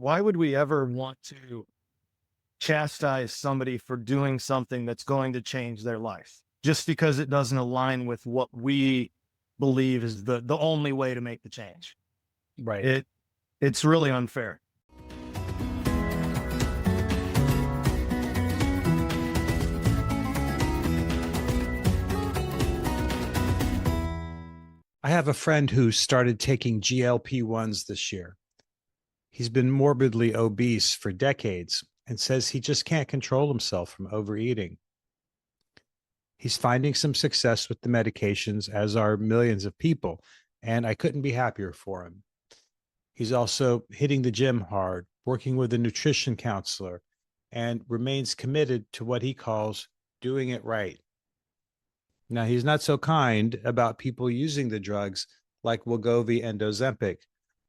Why would we ever want to chastise somebody for doing something that's going to change their life just because it doesn't align with what we believe is the only way to make the change? Right. It's really unfair. I have a friend who started taking GLP-1s this year. He's been morbidly obese for decades and says he just can't control himself from overeating. He's finding some success with the medications, as are millions of people, and I couldn't be happier for him. He's also hitting the gym hard, working with a nutrition counselor, and remains committed to what he calls doing it right. Now, he's not so kind about people using the drugs like Wegovy and Ozempic,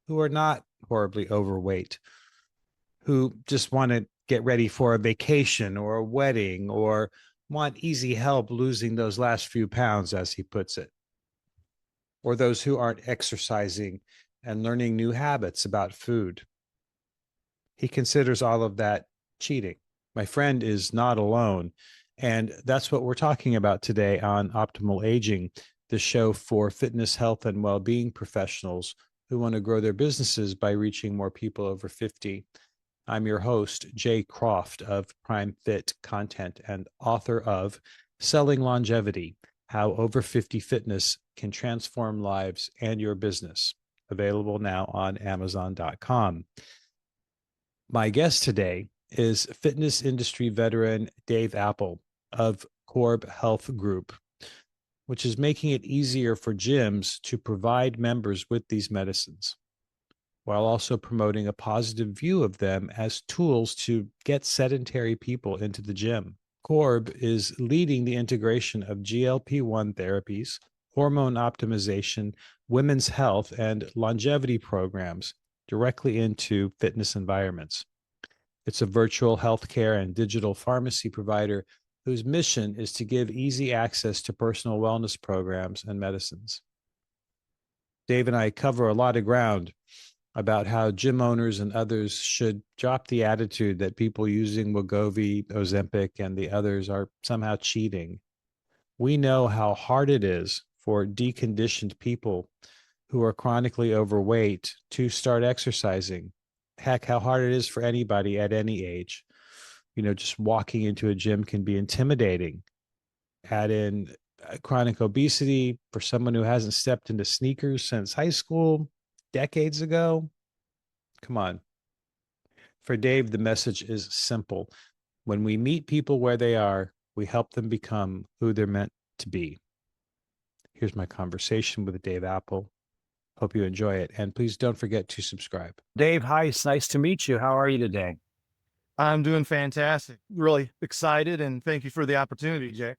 who are not horribly overweight, who just want to get ready for a vacation or a wedding or want easy help losing those last few pounds, as he puts it, or those who aren't exercising and learning new habits about food. He considers all of that cheating. My friend is not alone. And that's what we're talking about today on Optimal Aging, the show for fitness, health, and well-being professionals who want to grow their businesses by reaching more people over 50. I'm your host, Jay Croft of Prime Fit Content and author of Selling Longevity, How Over 50 Fitness Can Transform Lives and Your Business, available now on Amazon.com. My guest today is fitness industry veteran Dave Appel of KORB Health Group, which is making it easier for gyms to provide members with these medicines, while also promoting a positive view of them as tools to get sedentary people into the gym. KORB is leading the integration of GLP-1 therapies, hormone optimization, women's health, and longevity programs directly into fitness environments. It's a virtual healthcare and digital pharmacy provider whose mission is to give easy access to personal wellness programs and medicines. Dave and I cover a lot of ground about how gym owners and others should drop the attitude that people using Wegovy, Ozempic, and the others are somehow cheating. We know how hard it is for deconditioned people who are chronically overweight to start exercising. Heck, how hard it is for anybody at any age. Just walking into a gym can be intimidating. Add in chronic obesity for someone who hasn't stepped into sneakers since high school, decades ago. Come on. For Dave, the message is simple. When we meet people where they are, we help them become who they're meant to be. Here's my conversation with Dave Appel. Hope you enjoy it. And please don't forget to subscribe. Dave, hi. It's nice to meet you. How are you today? I'm doing fantastic. Really excited, and thank you for the opportunity, Jay.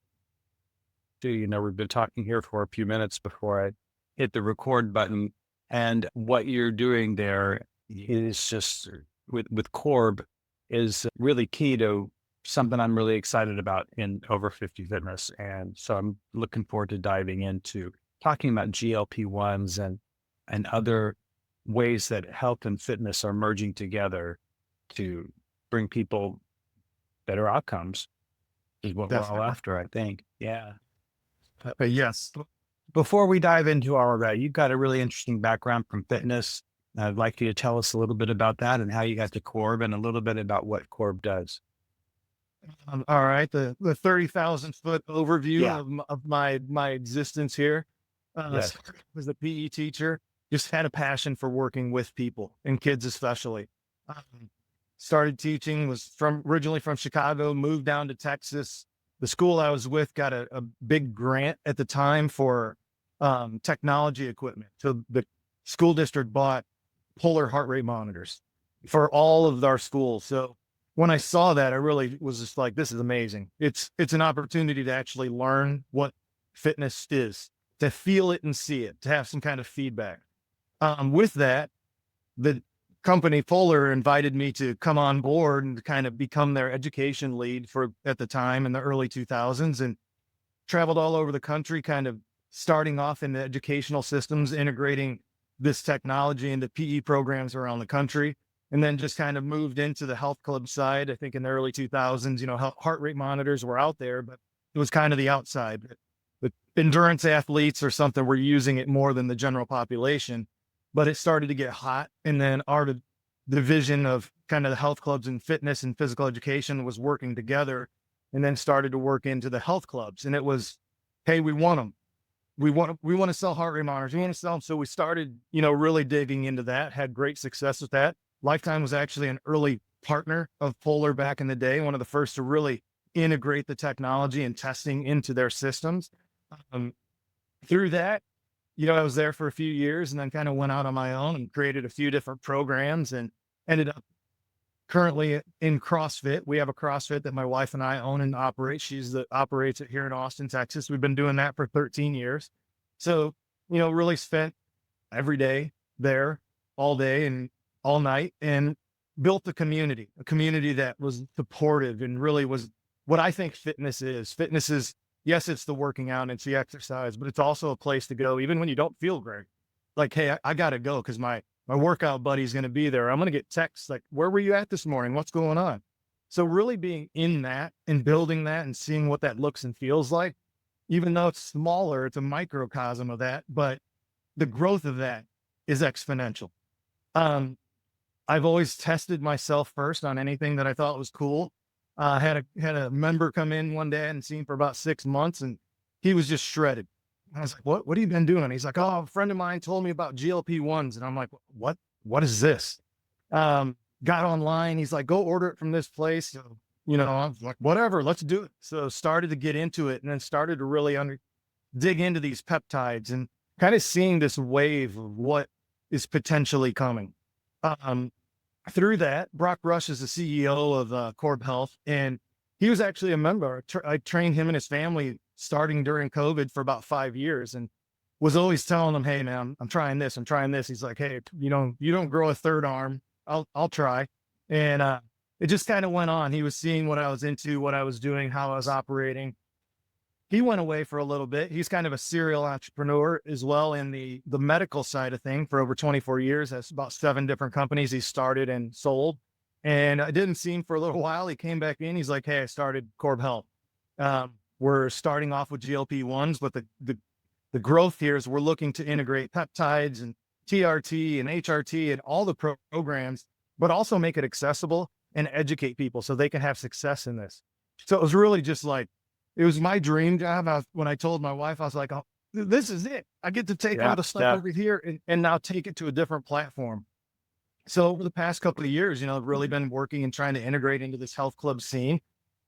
We've been talking here for a few minutes before I hit the record button. And what you're doing there is just with KORB is really key to something I'm really excited about in over 50 fitness. And so I'm looking forward to diving into talking about GLP-1s and other ways that health and fitness are merging together to bring people better outcomes is what Definitely. we're all after, I think. Yeah. But yes. Before we dive into all of that, you've got a really interesting background from fitness. I'd like you to tell us a little bit about that and how you got to KORB and a little bit about what KORB does. All right. The 30,000-foot overview of my existence here. Yes. Was a PE teacher. Just had a passion for working with people and kids, especially. Started teaching, was originally from Chicago, moved down to Texas. The school I was with got a big grant at the time for technology equipment. So the school district bought polar heart rate monitors for all of our schools. So when I saw that, I really was just like, this is amazing. It's an opportunity to actually learn what fitness is, to feel it and see it, to have some kind of feedback. With that, the company Polar invited me to come on board and to kind of become their education lead at the time in the early 2000s, and traveled all over the country, kind of starting off in the educational systems, integrating this technology into PE programs around the country. and then just kind of moved into the health club side. I think in the early 2000s, heart rate monitors were out there, but it was kind of the outside. But endurance athletes or something were using it more than the general population, but it started to get hot. And then our division of kind of the health clubs and fitness and physical education was working together, and then started to work into the health clubs. And it was, hey, we want them. We want to sell heart rate monitors. We want to sell them. So we started, really digging into that, had great success with that. Lifetime was actually an early partner of Polar back in the day, one of the first to really integrate the technology and testing into their systems. Through that, I was there for a few years, and then kind of went out on my own and created a few different programs, and ended up currently in CrossFit. We have a CrossFit that my wife and I own and operate. She's operates it here in Austin, Texas. We've been doing that for 13 years. So, really spent every day there, all day and all night, and built a community that was supportive and really was what I think fitness is. Fitness is, yes, it's the working out and it's the exercise, but it's also a place to go even when you don't feel great. Like, hey, I got to go because my workout buddy's going to be there. I'm going to get texts like, where were you at this morning? What's going on? So really being in that and building that and seeing what that looks and feels like, even though it's smaller, it's a microcosm of that, but the growth of that is exponential. I've always tested myself first on anything that I thought was cool. Had a member come in one day I hadn't seen for about 6 months, and he was just shredded. I was like, what have you been doing? He's like, oh, a friend of mine told me about GLP-1s. And I'm like, what is this? Got online. He's like, go order it from this place. So, I'm like, whatever, let's do it. So started to get into it, and then started to really dig into these peptides and kind of seeing this wave of what is potentially coming. Through that, Brock Rush is the CEO of KORB Health, and he was actually a member. I trained him and his family starting during COVID for about 5 years, and was always telling them, hey man, I'm trying this. He's like, hey, you don't grow a third arm. I'll try. And it just kind of went on. He was seeing what I was into, what I was doing, how I was operating. He went away for a little bit. He's kind of a serial entrepreneur as well in the medical side of thing for over 24 years. That's about 7 different companies he started and sold. And I didn't see him for a little while. He came back in. He's like, hey, I started KORB Health. We're starting off with GLP-1s, but the growth here is we're looking to integrate peptides and TRT and HRT and all the programs, but also make it accessible and educate people so they can have success in this. So it was really just like, it was my dream job. When I told my wife, I was like, oh, this is it. I get to take all the stuff over here and now take it to a different platform. So over the past couple of years, I've really been working and trying to integrate into this health club scene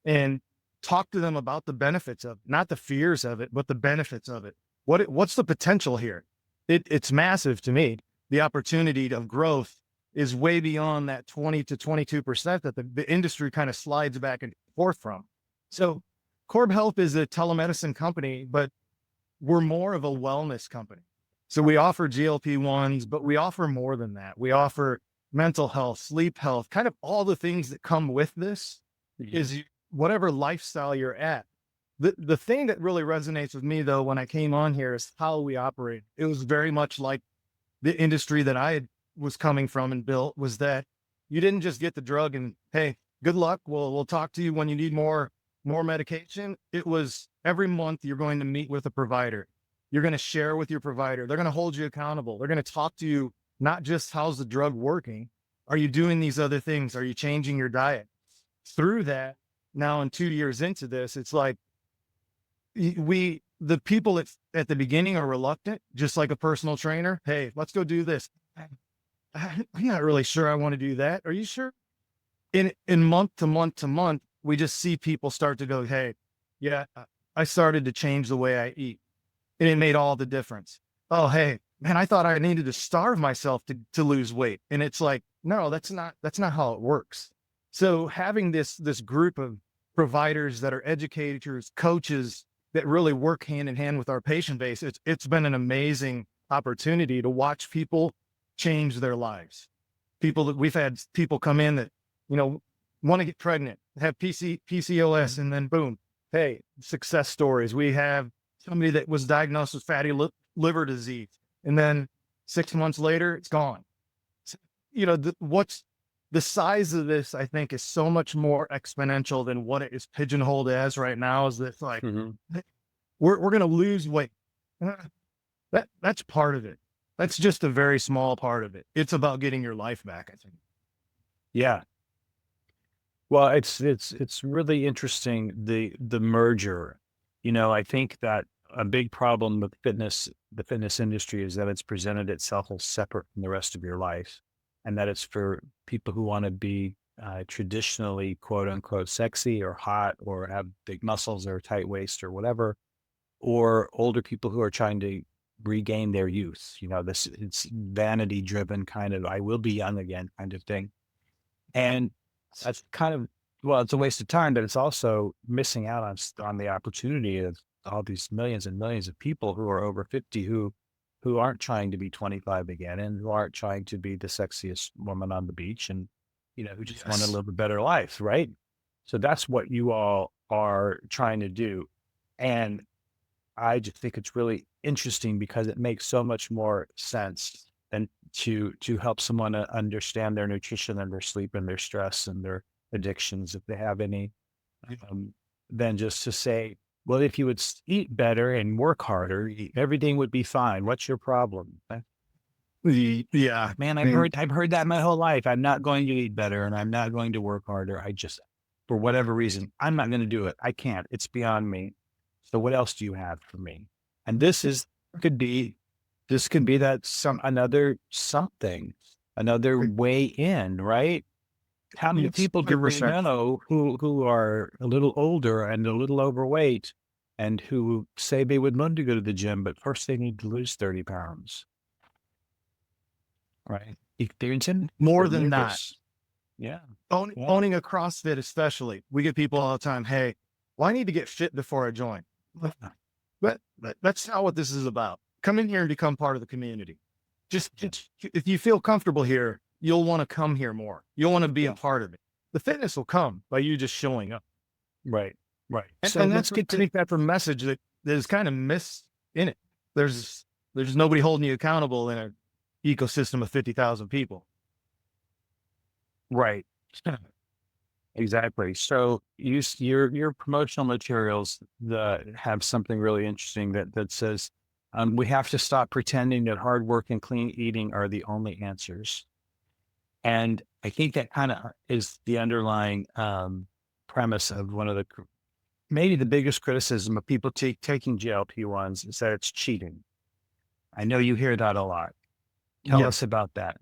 and talk to them about the benefits of, not the fears of it, but the benefits of it. What's the potential here? It's massive to me. The opportunity of growth is way beyond that 20 to 22% that the industry kind of slides back and forth from. So KORB Health is a telemedicine company, but we're more of a wellness company. So we offer GLP-1s, but we offer more than that. We offer mental health, sleep health, kind of all the things that come with this. Is whatever lifestyle you're at. The thing that really resonates with me though, when I came on here, is how we operate. It was very much like the industry that I was coming from and built, was that you didn't just get the drug and, hey, good luck. We'll talk to you when you need more medication. It was every month you're going to meet with a provider. You're going to share with your provider. They're going to hold you accountable. They're going to talk to you, not just how's the drug working? Are you doing these other things? Are you changing your diet? Through that, now in 2 years into this, it's like the people at the beginning are reluctant, just like a personal trainer. Hey, let's go do this. I'm not really sure I want to do that. Are you sure? In month to month to month, we just see people start to go, hey, yeah, I started to change the way I eat. And it made all the difference. Oh, hey, man, I thought I needed to starve myself to lose weight. And it's like, no, that's not how it works. So having this group of providers that are educators, coaches that really work hand in hand with our patient base, it's been an amazing opportunity to watch people change their lives. We've had people come in that, want to get pregnant, have PCOS, and then boom, hey, success stories. We have somebody that was diagnosed with fatty liver disease, and then 6 months later, it's gone. So, what's the size of this, I think, is so much more exponential than what it is pigeonholed as right now. Is that like Mhm. we're going to lose weight? Uh, that's part of it. That's just a very small part of it. It's about getting your life back, I think. Yeah. Well, it's really interesting, the merger. I think that a big problem with the fitness industry is that it's presented itself as separate from the rest of your life, and that it's for people who want to be traditionally quote unquote sexy or hot or have big muscles or tight waist or whatever, or older people who are trying to regain their youth. This it's vanity driven kind of I will be young again kind of thing. And that's kind of well, it's a waste of time, but it's also missing out on the opportunity of all these millions and millions of people who are over 50 who aren't trying to be 25 again and who aren't trying to be the sexiest woman on the beach and who just want to Yes. live a better life, right? So that's what you all are trying to do. And I just think it's really interesting because it makes so much more sense than to help someone understand their nutrition and their sleep and their stress and their addictions, if they have any, um, than just to say, well, if you would eat better and work harder, everything would be fine. What's your problem? Yeah. Man, I mean, I've heard that my whole life. I'm not going to eat better and I'm not going to work harder. For whatever reason, I'm not going to do it. I can't. It's beyond me. So what else do you have for me? And could be this could be that another something, another way in, right? How many it's people do we 100%. know who are a little older and a little overweight and who say they would love to go to the gym, but first they need to lose 30 pounds, right? They're More they're than that. nervous. Yeah. Yeah. Owning a CrossFit, especially, we get people all the time. Hey, well, I need to get fit before I join. But that's not what this is about. Come in here and become part of the community. Just if you feel comfortable here, you'll want to come here more. You'll want to be a Yeah. part of it. The fitness will come by you just showing up. Right. Right. And, So and let's that's get I to think that's a message that is kind of missed in it. There's there's nobody holding you accountable in an ecosystem of 50,000 people. right. Exactly. So your promotional materials that have something really interesting that says we have to stop pretending that hard work and clean eating are the only answers. And I think that kind of is the underlying premise of maybe the biggest criticism of people taking GLP-1s is that it's cheating. I know you hear that a lot. Tell us Yes. about that.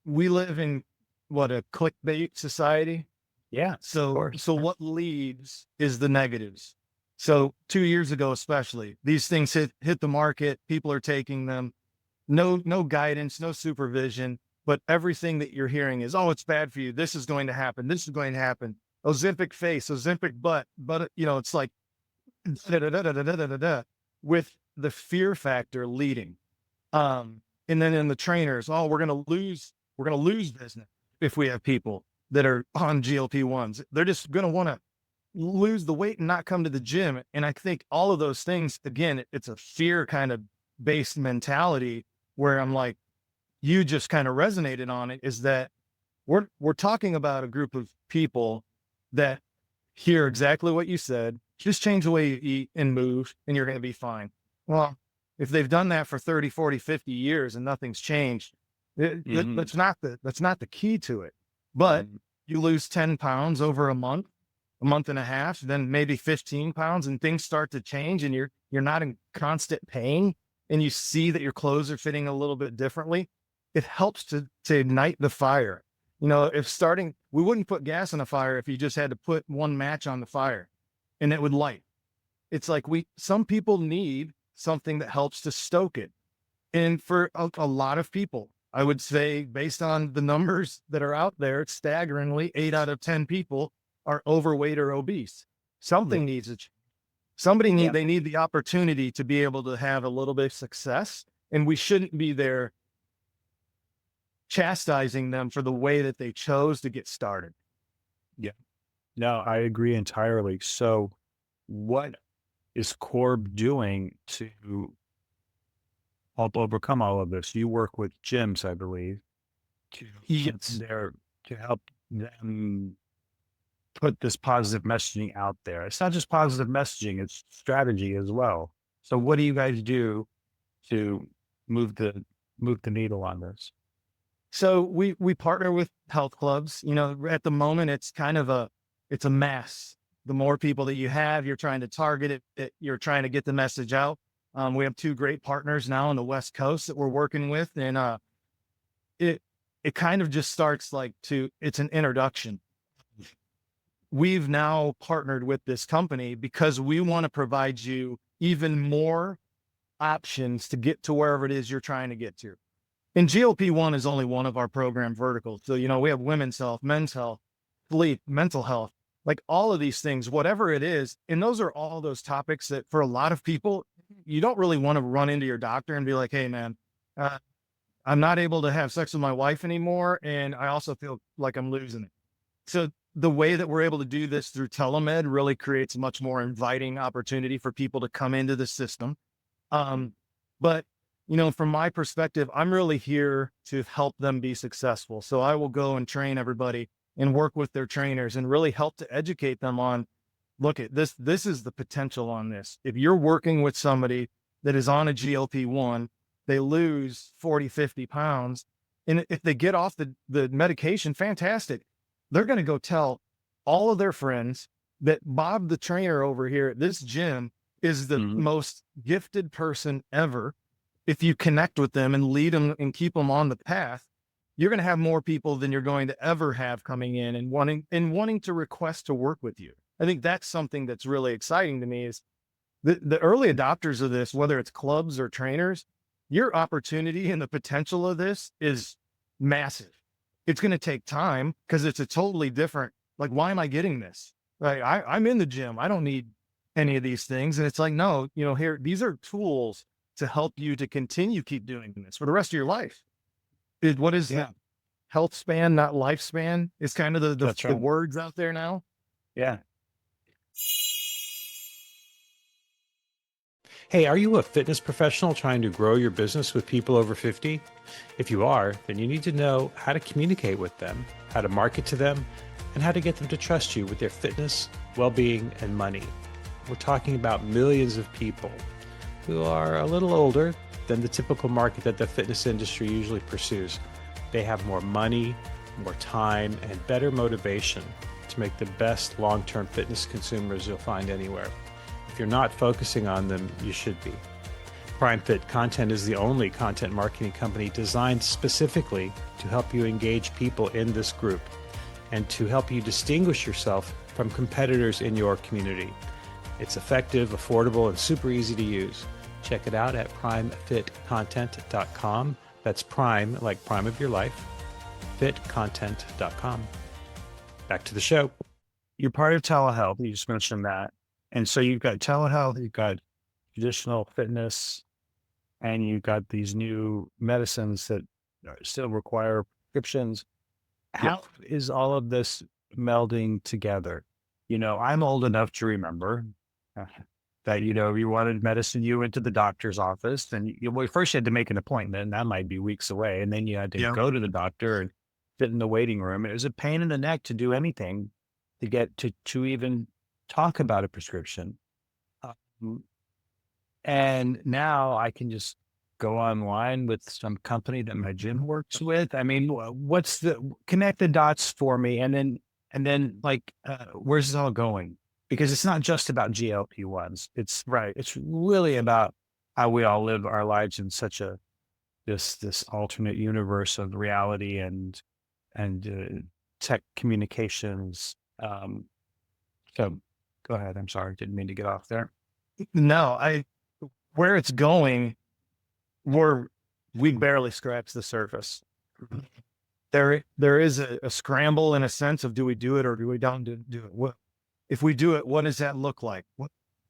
We live in what, a clickbait society. Yeah, of So course. so what leads is the negatives. So 2 years ago, especially, these things hit the market. People are taking them. No guidance, no supervision, but everything that you're hearing is, oh, it's bad for you. This is going to happen. This is going to happen. Ozempic face, Ozempic butt, but it's like da, da, da, da, da, da, da, da, da, with the fear factor leading. And then in the trainers, oh, we're gonna lose business if we have people that are on GLP-1s. They're just gonna want to lose the weight and not come to the gym. And I think all of those things, again, it's a fear kind of based mentality where I'm like, you just kind of resonated on it, is that we're talking about a group of people that hear exactly what you said. Just change the way you eat and move and you're going to be fine. Well, if they've done that for 30, 40, 50 years and nothing's changed, Hmm. that's not the key to it. But you lose 10 pounds over a month and a half, then maybe 15 pounds, and things start to change and you're not in constant pain and you see that your clothes are fitting a little bit differently. It helps to ignite the fire. If starting, we wouldn't put gas on a fire if you just had to put one match on the fire and it would light. It's like some people need something that helps to stoke it. And for a lot of people, I would say, based on the numbers that are out there, it's staggeringly 8 out of 10 people are overweight or obese. Yeah. Something needs a Yeah. they need the opportunity to be able to have a little bit of success. And we shouldn't be there chastising them for the way that they chose to get started. Yeah. No, I agree entirely. So, what is Korb doing to help overcome all of this? You work with gyms, I believe. to Yes. there to help them put this positive messaging out there. It's not just positive messaging, it's strategy as well. So what do you guys do to move the needle on this? So we partner with health clubs. You know, at the moment, it's kind of it's a mess. The more people that you have, you're trying to target you're trying to get the message out. We have two great partners now on the West Coast that we're working with, and it it kind of just starts it's an introduction. We've now partnered with this company because we want to provide you even more options to get to wherever it is you're trying to get to. And GLP-1 is only one of our program verticals. So, you know, we have women's health, men's health, sleep, mental health, like all of these things, whatever it is. And those are all those topics that for a lot of people, you don't really want to run into your doctor and be like, hey, man, I'm not able to have sex with my wife anymore. And I also feel like I'm losing it. So the way that we're able to do this through telemed really creates a much more inviting opportunity for people to come into the system. But you know, from my perspective, I'm really here to help them be successful. So I will go and train everybody and work with their trainers and really help to educate them on, look at this. This is the potential on this. If you're working with somebody that is on a GLP-1, they lose 40, 50 pounds. And if they get off the medication, fantastic. They're going to go tell all of their friends that Bob, the trainer over here at this gym, is the most gifted person ever. If you connect with them and lead them and keep them on the path, you're going to have more people than you're going to ever have coming in and wanting to request to work with you. I think that's something that's really exciting to me is the early adopters of this, whether it's clubs or trainers, your opportunity and the potential of this is massive. It's going to take time because it's a totally different, like, why am I getting this? Right. I'm in the gym. I don't need any of these things. And it's like, no, you know, here, these are tools to help you to keep doing this for the rest of your life. What is health span, not lifespan, is kind of the words out there now. Yeah. Hey, are you a fitness professional trying to grow your business with people over 50? If you are, then you need to know how to communicate with them, how to market to them, and how to get them to trust you with their fitness, well-being, and money. We're talking about millions of people who are a little older than the typical market that the fitness industry usually pursues. They have more money, more time, and better motivation to make the best long-term fitness consumers you'll find anywhere. If you're not focusing on them, you should be. Prime Fit Content is the only content marketing company designed specifically to help you engage people in this group and to help you distinguish yourself from competitors in your community. It's effective, affordable, and super easy to use. Check it out at primefitcontent.com. That's prime, like prime of your life, fitcontent.com. Back to the show. You're part of telehealth. You just mentioned that. And so you've got telehealth, you've got traditional fitness, and you've got these new medicines that still require prescriptions. How is all of this melding together? You know, I'm old enough to remember that, you know, you wanted medicine, you went to the doctor's office and first you had to make an appointment, and that might be weeks away. And then you had to go to the doctor and sit in the waiting room. It was a pain in the neck to do anything to get to even talk about a prescription. And now I can just go online with some company that my gym works with. I mean, connect the dots for me. And then where's this all going? Because it's not just about GLP-1s. It's really about how we all live our lives in such this alternate universe of reality and tech communications. So go ahead. I'm sorry. Didn't mean to get off there. No, where it's going, we barely scratched the surface. There is a scramble in a sense of, do we do it or do we don't do it? If we do it, what does that look like?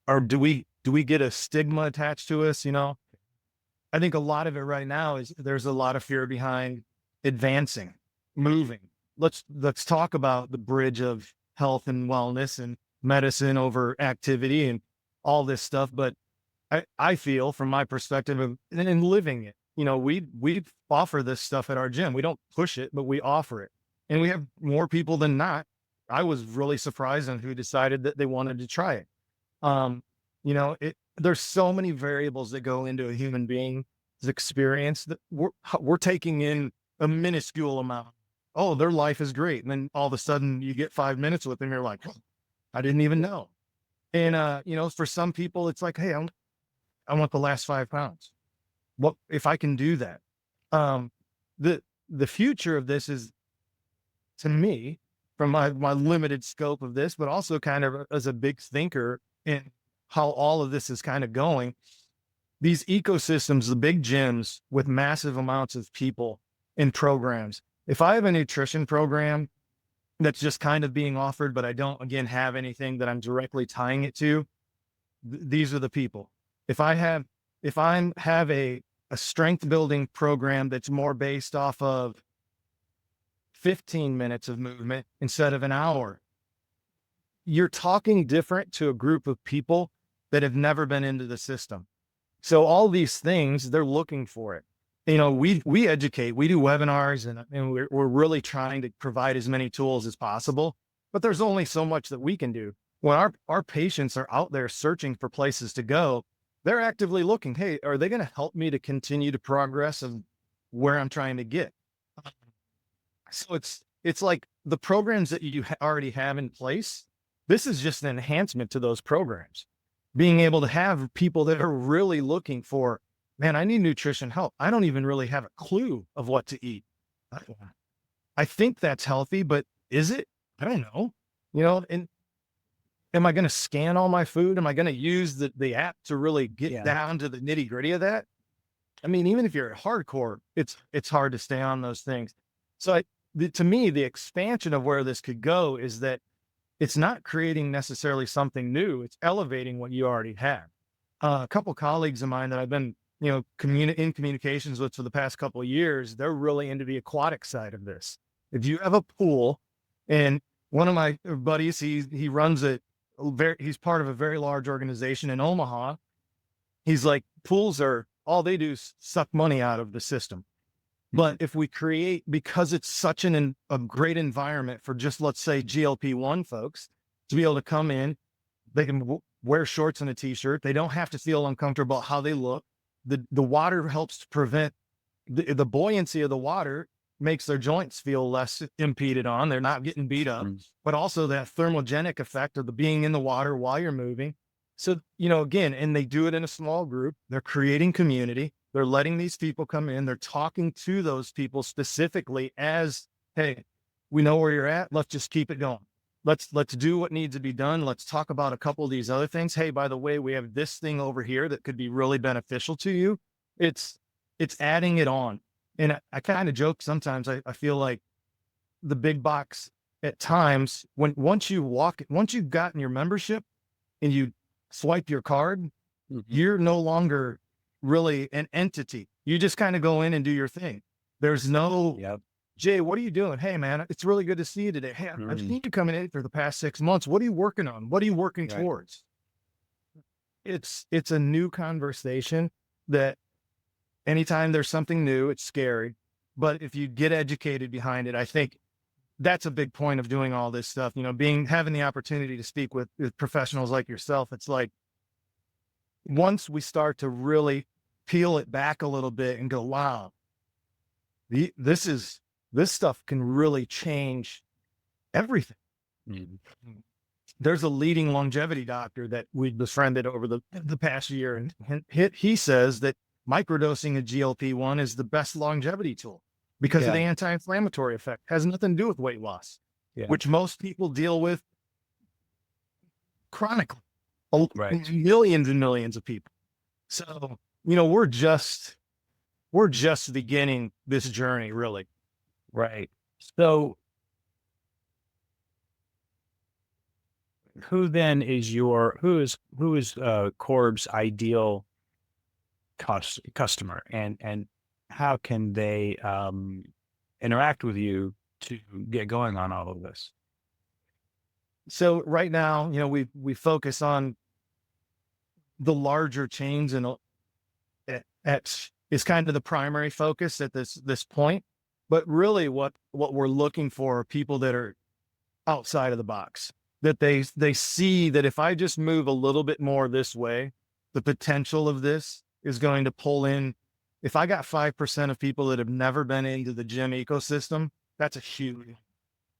Or do we get a stigma attached to us? You know, I think a lot of it right now is there's a lot of fear behind advancing, moving. Let's talk about the bridge of health and wellness and medicine over activity and all this stuff. But I feel from my perspective of and living it, we offer this stuff at our gym. We don't push it, but we offer it. And we have more people than not. I was really surprised on who decided that they wanted to try it. There's so many variables that go into a human being's experience that we're taking in a minuscule amount. Oh, their life is great. And then all of a sudden you get 5 minutes with them. You're like, oh, I didn't even know. And, for some people, it's like, hey, I want the last 5 pounds. What if I can do that? The future of this is, to me, from my limited scope of this, but also kind of as a big thinker in how all of this is kind of going, these ecosystems, the big gyms with massive amounts of people in programs. If I have a nutrition program that's just kind of being offered, but I don't, again, have anything that I'm directly tying it to, these are the people. If I have a strength building program that's more based off of 15 minutes of movement instead of an hour, you're talking different to a group of people that have never been into the system. So all these things, they're looking for it. We educate, we do webinars, and we're really trying to provide as many tools as possible, but there's only so much that we can do. When our patients are out there searching for places to go, they're actively looking, hey, are they going to help me to continue to progress of where I'm trying to get? So it's like the programs that you already have in place. This is just an enhancement to those programs. Being able to have people that are really looking for, man, I need nutrition help. I don't even really have a clue of what to eat. I think that's healthy, but is it? I don't know. And am I going to scan all my food? Am I going to use the app to really get down to the nitty gritty of that? I mean, even if you're hardcore, it's hard to stay on those things. So to me, the expansion of where this could go is that it's not creating necessarily something new. It's elevating what you already have. A couple colleagues of mine that I've been, in communications with for the past couple of years, they're really into the aquatic side of this. If you have a pool, and one of my buddies, he runs he's part of a very large organization in Omaha. He's like, pools are all they do is suck money out of the system. But if we create, because it's such a great environment for just, let's say, GLP-1 folks to be able to come in, they can wear shorts and a t-shirt. They don't have to feel uncomfortable how they look. The water helps to prevent the buoyancy of the water, makes their joints feel less impeded on. They're not getting beat up, but also that thermogenic effect of the being in the water while you're moving. So, again, and they do it in a small group. They're creating community. They're letting these people come in. They're talking to those people specifically as, hey, we know where you're at. Let's just keep it going. Let's do what needs to be done. Let's talk about a couple of these other things. Hey, by the way, we have this thing over here that could be really beneficial to you. It's adding it on. And I kind of joke sometimes. I feel like the big box at times, once you've gotten your membership and you swipe your card, you're no longer really an entity. You just kind of go in and do your thing. There's no, Jay, what are you doing? Hey, man, it's really good to see you today. Hey, I've seen you coming in for the past 6 months. What are you working on? What are you working towards? It's a new conversation that anytime there's something new, it's scary. But if you get educated behind it, I think that's a big point of doing all this stuff. Having the opportunity to speak with professionals like yourself, it's like, once we start to really peel it back a little bit and go, wow, this stuff can really change everything. There's a leading longevity doctor that we befriended over the past year, and he says that microdosing a GLP-1 is the best longevity tool because of the anti-inflammatory effect. Has nothing to do with weight loss, which most people deal with chronically. Millions and millions of people. So, we're just beginning this journey, really. Right. So who then is who is KORB's ideal customer, and how can they interact with you to get going on all of this? So right now, we focus on the larger chains and at is kind of the primary focus at this point. But really what we're looking for are people that are outside of the box, that they see that if I just move a little bit more this way, the potential of this is going to pull in. If I got 5% of people that have never been into the gym ecosystem, that's a huge,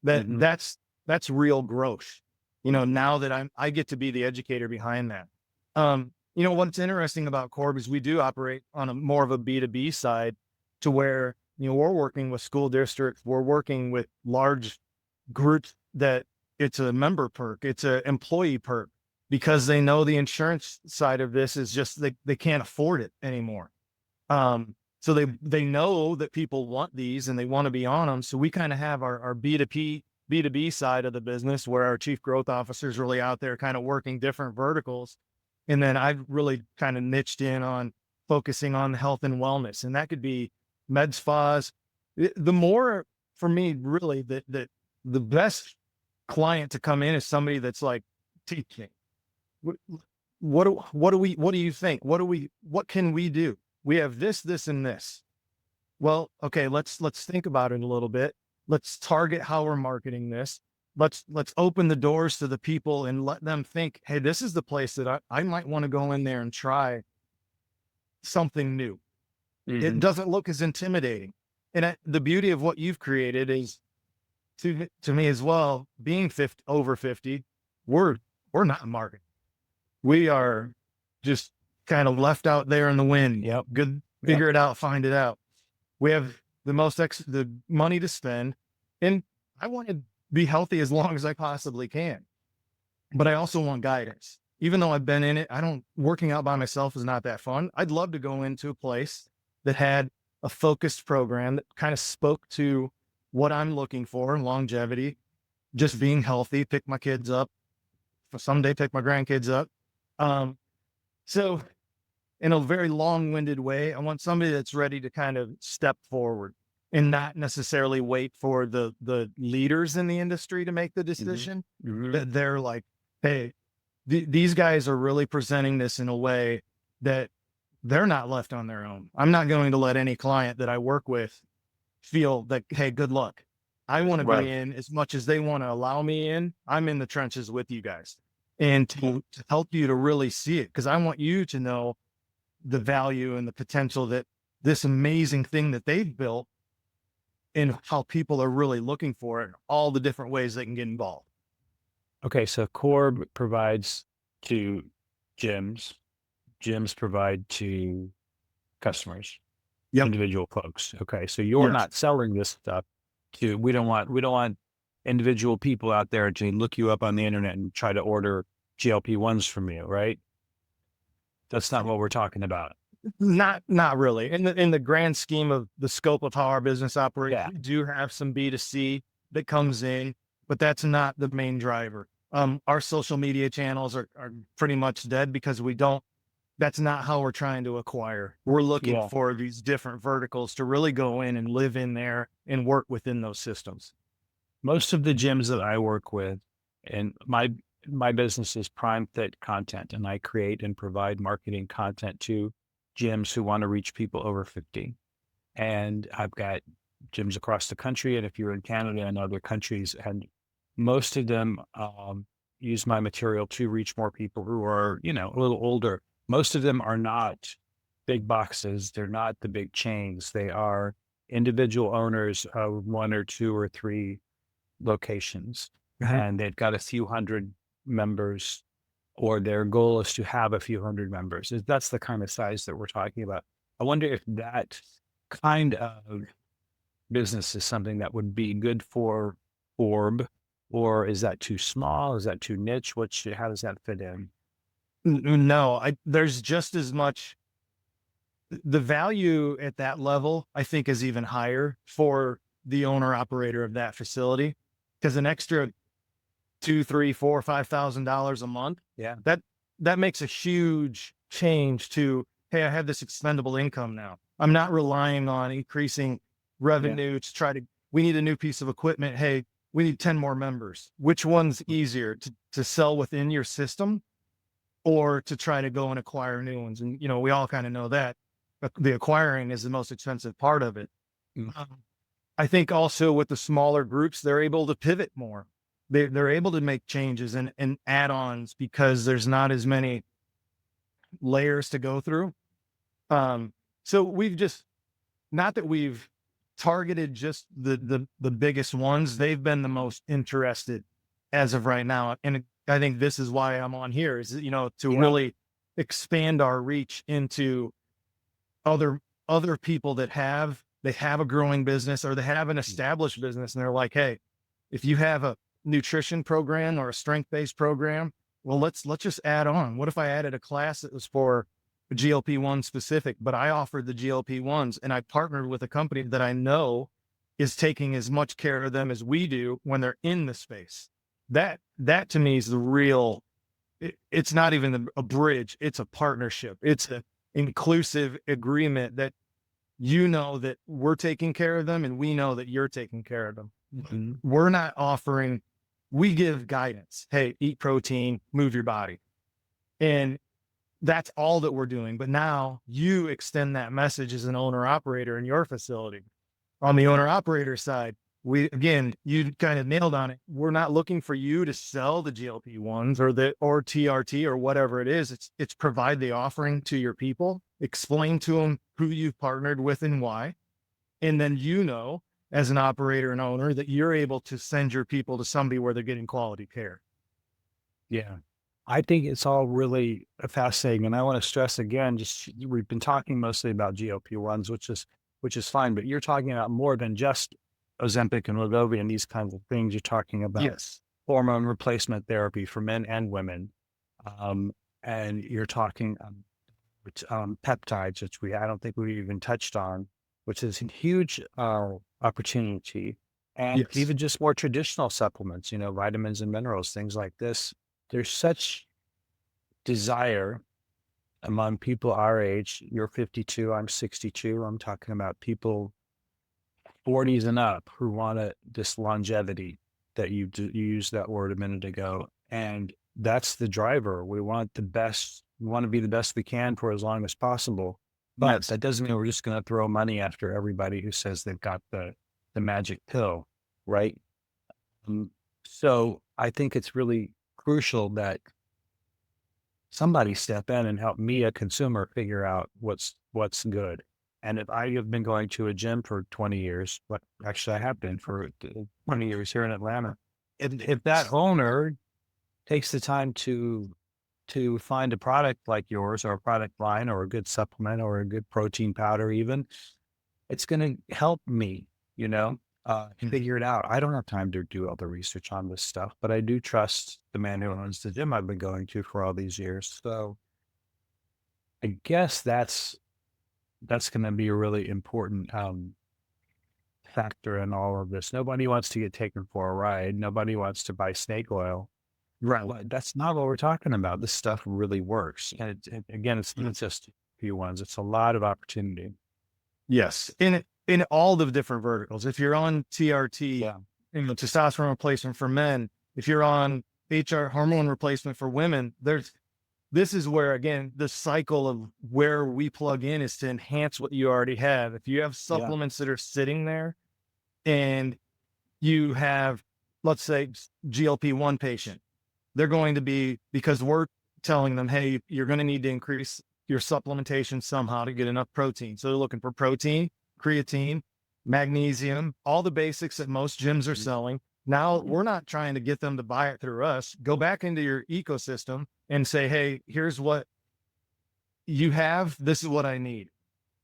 that's real growth. Now that I get to be the educator behind that. What's interesting about KORB is we do operate on a more of a B2B side, to where, we're working with school districts, we're working with large groups that it's a member perk, it's an employee perk, because they know the insurance side of this is just, they can't afford it anymore. So they know that people want these and they want to be on them. So we kind of have our B2B side of the business, where our chief growth officer is really out there kind of working different verticals. And then I've really kind of niched in on focusing on health and wellness. And that could be med spas. The more, for me, really, that the best client to come in is somebody that's like, teach me. What do you think? What can we do? We have this, and this. Well, okay, let's think about it a little bit. Let's target how we're marketing this. Let's open the doors to the people and let them think, hey, this is the place that I might want to go in there and try something new. It doesn't look as intimidating. And the beauty of what you've created is, to me as well, being over 50, we're not marketing. We are just kind of left out there in the wind. Yep. Good. Figure it out, find it out. We have the money to spend, and I want to be healthy as long as I possibly can. But I also want guidance. Even though I've been in it, working out by myself is not that fun. I'd love to go into a place that had a focused program that kind of spoke to what I'm looking for: longevity, just being healthy, pick my kids up, someday pick my grandkids up. So in a very long-winded way, I want somebody that's ready to kind of step forward and not necessarily wait for the leaders in the industry to make the decision. That they're like, hey, these guys are really presenting this in a way that they're not left on their own. I'm not going to let any client that I work with feel that, hey, good luck. I want to be in as much as they want to allow me in. I'm in the trenches with you guys, and to help you to really see it, because I want you to know the value and the potential that this amazing thing that they've built, and how people are really looking for it, all the different ways they can get involved. Okay, so KORB provides to gyms provide to customers, individual folks. Okay, so you're not selling this stuff to, we don't want individual people out there to look you up on the internet and try to order GLP-1s from you, right? That's not what we're talking about. Not really. In the grand scheme of the scope of how our business operates, we do have some B2C that comes in, but that's not the main driver. Our social media channels are pretty much dead, because that's not how we're trying to acquire. We're looking for these different verticals to really go in and live in there and work within those systems. Most of the gyms that I work with, and my business is Prime Fit Content, and I create and provide marketing content to gyms who want to reach people over 50. And I've got gyms across the country, and if you're in Canada and other countries, and most of them use my material to reach more people who are, a little older. Most of them are not big boxes. They're not the big chains. They are individual owners of 1 or 2 or 3 locations, and they've got a few hundred members, or their goal is to have a few hundred members. That's the kind of size that we're talking about. I wonder if that kind of business is something that would be good for KORB, or is that too small? Is that too niche? How does that fit in? No, there's just as much. The value at that level, I think, is even higher for the owner operator of that facility, because an extra $2,000, $3,000, $4,000, $5,000 a month, that makes a huge change to, hey, I have this expendable income now. I'm not relying on increasing revenue to we need a new piece of equipment. Hey, we need 10 more members. Which one's easier to sell within your system, or to try to go and acquire new ones? And, we all kind of know that. the acquiring is the most expensive part of it. Mm. I think also with the smaller groups, they're able to pivot more. They're able to make changes and add-ons because there's not as many layers to go through. So we've just, not that we've targeted just the biggest ones. They've been the most interested as of right now. And I think this is why I'm on here is, you know, to really expand our reach into other people that they have a growing business or they have an established business. And they're like, hey, if you have a nutrition program or a strength-based program, well, let's just add on. What if I added a class that was for GLP-1 specific, but I offered the GLP-1s and I partnered with a company that I know is taking as much care of them as we do when they're in the space. That to me is the real, it's not even a bridge. It's a partnership. It's an inclusive agreement that, you know, that we're taking care of them and we know that you're taking care of them. Mm-hmm. We're not offering, we give guidance. Hey, eat protein, move your body. And that's all that we're doing. But now you extend that message as an owner operator in your facility. On the owner operator side, again, you kind of nailed on it. We're not looking for you to sell the GLP-1s or TRT or whatever it is. It's provide the offering to your people, explain to them who you've partnered with and why. And then, you know, as an operator and owner, that you're able to send your people to somebody where they're getting quality care. Yeah. I think it's all really fascinating. And I want to stress again, just we've been talking mostly about GLP-1s, which is fine, but you're talking about more than just Ozempic and Wegovy and these kinds of things. You're talking about hormone replacement therapy for men and women. And you're talking peptides, which I don't think we even touched on, which is a huge opportunity. And even just more traditional supplements, you know, vitamins and minerals, things like this. There's such desire among people our age. You're 52, I'm 62. I'm talking about people 40s and up who want this longevity that you used that word a minute ago. And that's the driver. We want the best. We want to be the best we can for as long as possible. But that doesn't mean we're just going to throw money after everybody who says they've got the magic pill, right? So I think it's really crucial that somebody step in and help me, a consumer, figure out what's good. And if I have been going to a gym for 20 years, but actually I have been for 20 years here in Atlanta, if that owner takes the time to find a product like yours or a product line or a good supplement or a good protein powder, even, it's going to help me, you know, figure it out. I don't have time to do all the research on this stuff, but I do trust the man who owns the gym I've been going to for all these years. So I guess that's going to be a really important factor in all of this. Nobody wants to get taken for a ride. Nobody wants to buy snake oil. Right. But that's not what we're talking about. This stuff really works. And again, it's not just a few ones. It's a lot of opportunity. Yes. In all the different verticals. If you're on TRT, you know, testosterone replacement for men, if you're on hormone replacement for women, this is where, again, the cycle of where we plug in is to enhance what you already have. If you have supplements that are sitting there and you have, let's say, GLP-1 patient, they're going to be, because we're telling them, hey, you're going to need to increase your supplementation somehow to get enough protein. So they're looking for protein, creatine, magnesium, all the basics that most gyms are selling. Now we're not trying to get them to buy it through us. Go back into your ecosystem and say, hey, here's what you have. This is what I need.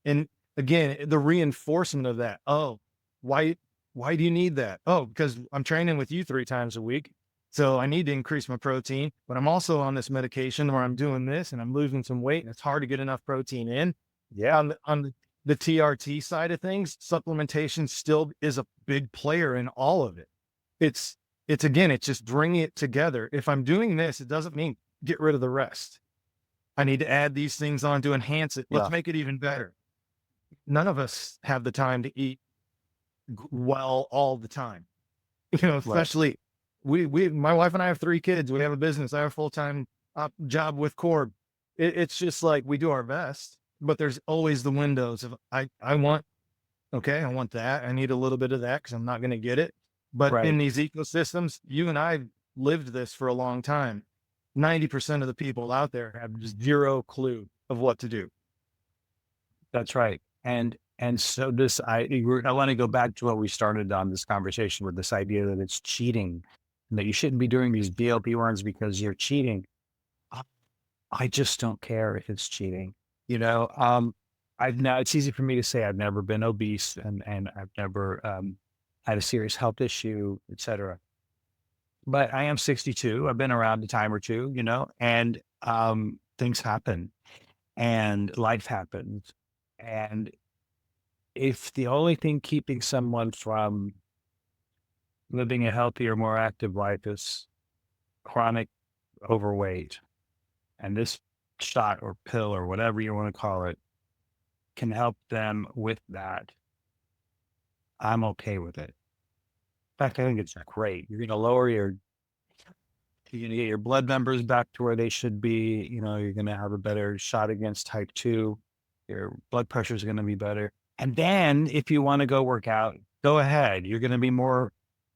And again, the reinforcement of that. Oh, why do you need that? Oh, because I'm training with you 3 times a week. So I need to increase my protein, but I'm also on this medication where I'm doing this and I'm losing some weight and it's hard to get enough protein in. Yeah. On the TRT side of things, supplementation still is a big player in all of it. It's just bringing it together. If I'm doing this, it doesn't mean get rid of the rest. I need to add these things on to enhance it. Let's make it even better. None of us have the time to eat well all the time, you know, especially my wife and I have 3 kids. We have a business. I have a full-time job with KORB. It's just like we do our best, but there's always the windows of, I want that. I need a little bit of that because I'm not going to get it. But Right. in these ecosystems, you and I lived this for a long time. 90% of the people out there have zero clue of what to do. That's right. And so I want to go back to what we started on this conversation with, this idea that it's cheating and that you shouldn't be doing these GLP-1s because you're cheating. I just don't care if it's cheating. It's easy for me to say I've never been obese and I've never had a serious health issue, et cetera. But I am 62. I've been around a time or two, and things happen and life happens. And if the only thing keeping someone from living a healthier, more active life is chronic overweight, and this shot or pill or whatever you want to call it can help them with that, I'm okay with it. In fact, I think it's great. You're going to you're going to get your blood numbers back to where they should be. You're going to have a better shot against type 2. Your blood pressure is going to be better. And then if you want to go work out, go ahead. You're going to be more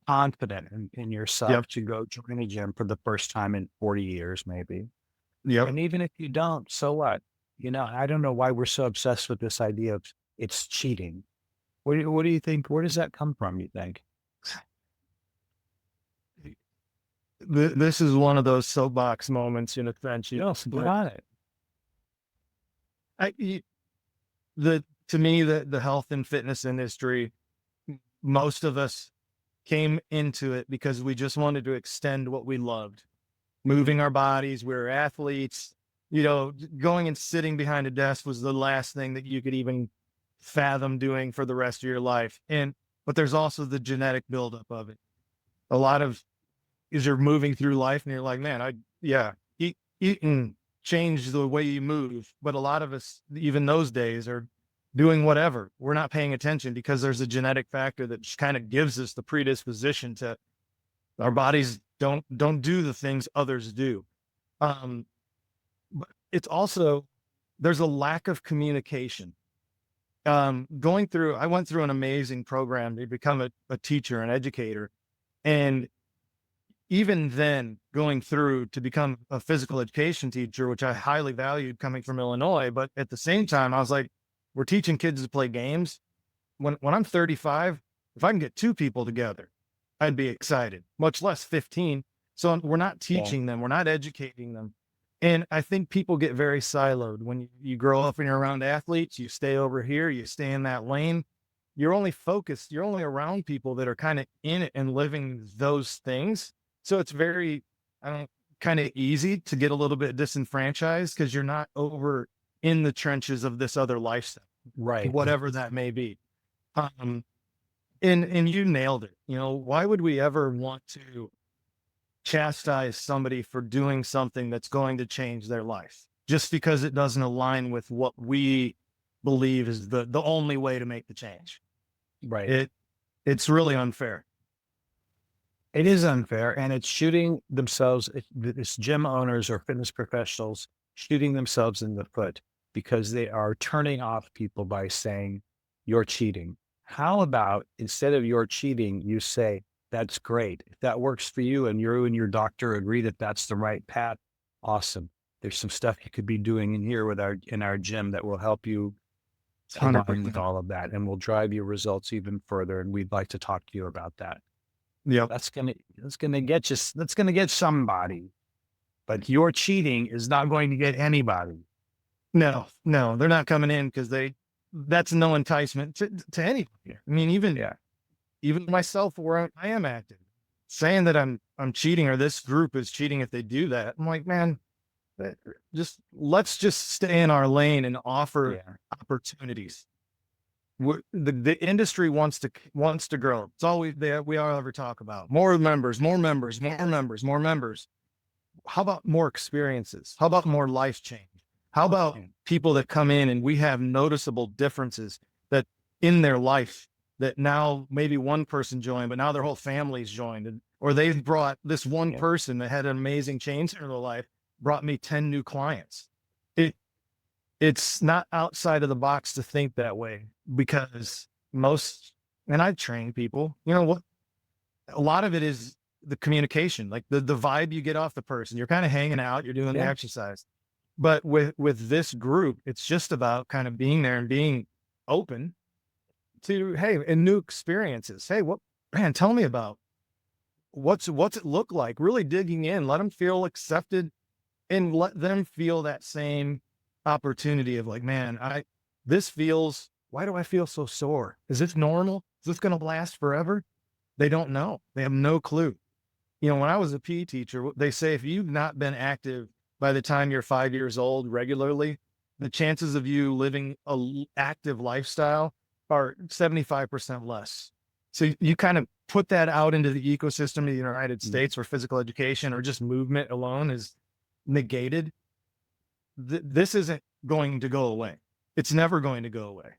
confident in yourself to go join a gym for the first time in 40 years, maybe. Yep. And even if you don't, so what? I don't know why we're so obsessed with this idea of it's cheating. What do you think? Where does that come from, you think? This is one of those soapbox moments in a sense. Got it. To me, the health and fitness industry, most of us came into it because we just wanted to extend what we loved. Moving our bodies, we were athletes, going and sitting behind a desk was the last thing that you could even fathom doing for the rest of your life. But there's also the genetic buildup of it. A lot of, as you're moving through life and you're like, man, eat and change the way you move. But a lot of us, even those days, are doing whatever. We're not paying attention because there's a genetic factor that just kind of gives us the predisposition to, our bodies don't do the things others do. But it's also, there's a lack of communication. I went through an amazing program to become a teacher, an educator. And even then, going through to become a physical education teacher, which I highly valued coming from Illinois, but at the same time, I was like, we're teaching kids to play games. When I'm 35, if I can get 2 people together, I'd be excited, much less 15. So we're not teaching them, we're not educating them. And I think people get very siloed. When you grow up and you're around athletes, you stay over here, you stay in that lane. You're only focused, you're only around people that are kind of in it and living those things. So it's very, kind of easy to get a little bit disenfranchised because you're not over in the trenches of this other lifestyle, Right. whatever that may be. And you nailed it. Why would we ever want to chastise somebody for doing something that's going to change their life just because it doesn't align with what we believe is the only way to make the change? Right. It's really unfair. It is unfair, and it's shooting themselves. It's gym owners or fitness professionals shooting themselves in the foot because they are turning off people by saying you're cheating. How about instead of you're cheating, you say, that's great. If that works for you and you and your doctor agree that that's the right path, awesome. There's some stuff you could be doing in here in our gym that will help you align with all of that and will drive your results even further. And we'd like to talk to you about that. Yeah, That's gonna get somebody, but your cheating is not going to get anybody. no, they're not coming in because that's no enticement to anybody. I mean, even myself, where I am active, saying that I'm cheating or this group is cheating if they do that. I'm like, man, let's just stay in our lane and offer opportunities. The industry wants to grow. It's all we all ever talk about. More members. How about more experiences? How about more life change? How about people that come in and we have noticeable differences that in their life that now maybe one person joined, but now their whole family's joined, or they've brought this one person that had an amazing change in their life, brought me 10 new clients. it's not outside of the box to think that way, because and I train people, what, a lot of it is the communication, like the vibe you get off the person. You're kind of hanging out, you're doing the Yeah. exercise. But with this group, it's just about kind of being there and being open to, hey, and new experiences. Hey, man, tell me about what's it look like? Really digging in, let them feel accepted, and let them feel that same opportunity of like, man, why do I feel so sore? Is this normal? Is this going to last forever? They don't know. They have no clue. When I was a PE teacher, they say if you've not been active by the time you're 5 years old regularly, the chances of you living a active lifestyle are 75% less. So you kind of put that out into the ecosystem of the United States, where physical education or just movement alone is negated. This isn't going to go away. It's never going to go away.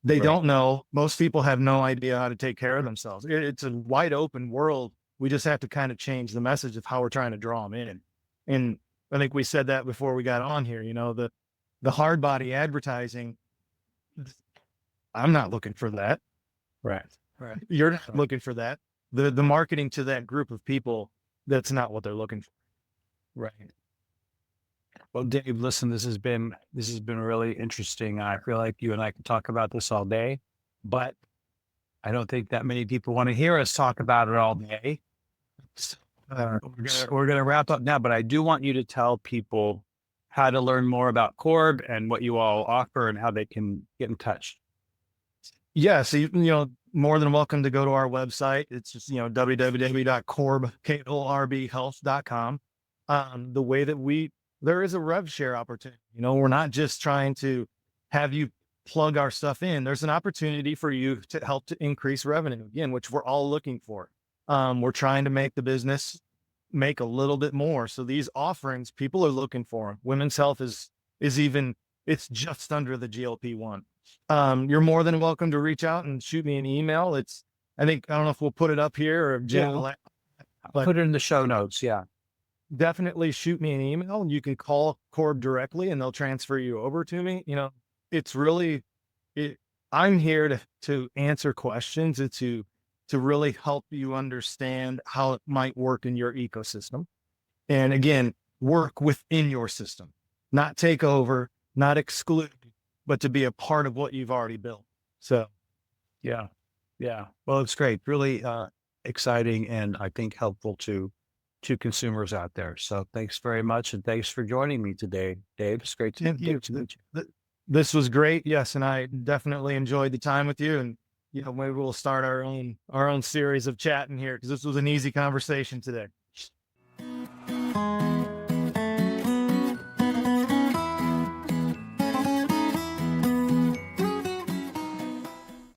They don't know. Most people have no idea how to take care of themselves. It's a wide open world. We just have to kind of change the message of how we're trying to draw them in. And I think we said that before we got on here, the hard body advertising, I'm not looking for that. Right. You're not looking for that. The marketing to that group of people, that's not what they're looking for. Right. Well, Dave, listen, this has been really interesting. I feel like you and I can talk about this all day, but I don't think that many people want to hear us talk about it all day. We're going to wrap up now, but I do want you to tell people how to learn more about KORB and what you all offer and how they can get in touch. Yeah. So, more than welcome to go to our website. It's just, www.KORBhealth.com. The way that there is a rev share opportunity. We're not just trying to have you plug our stuff in. There's an opportunity for you to help to increase revenue, again, which we're all looking for. We're trying to make the business make a little bit more. So these offerings, people are looking for them. Women's health it's just under the GLP-1. You're more than welcome to reach out and shoot me an email. I don't know if we'll put it up here or I'll put it in the show notes. Yeah. Definitely shoot me an email. You can call KORB directly and they'll transfer you over to me. It's really, I'm here to answer questions and to really help you understand how it might work in your ecosystem. And again, work within your system, not take over, not exclude, but to be a part of what you've already built. So, yeah. Well, it's great. Really exciting, and I think helpful to consumers out there. So thanks very much. And thanks for joining me today, Dave. It's great to meet you. This was great. Yes. And I definitely enjoyed the time with you, and, maybe we'll start our own series of chatting here, because this was an easy conversation today.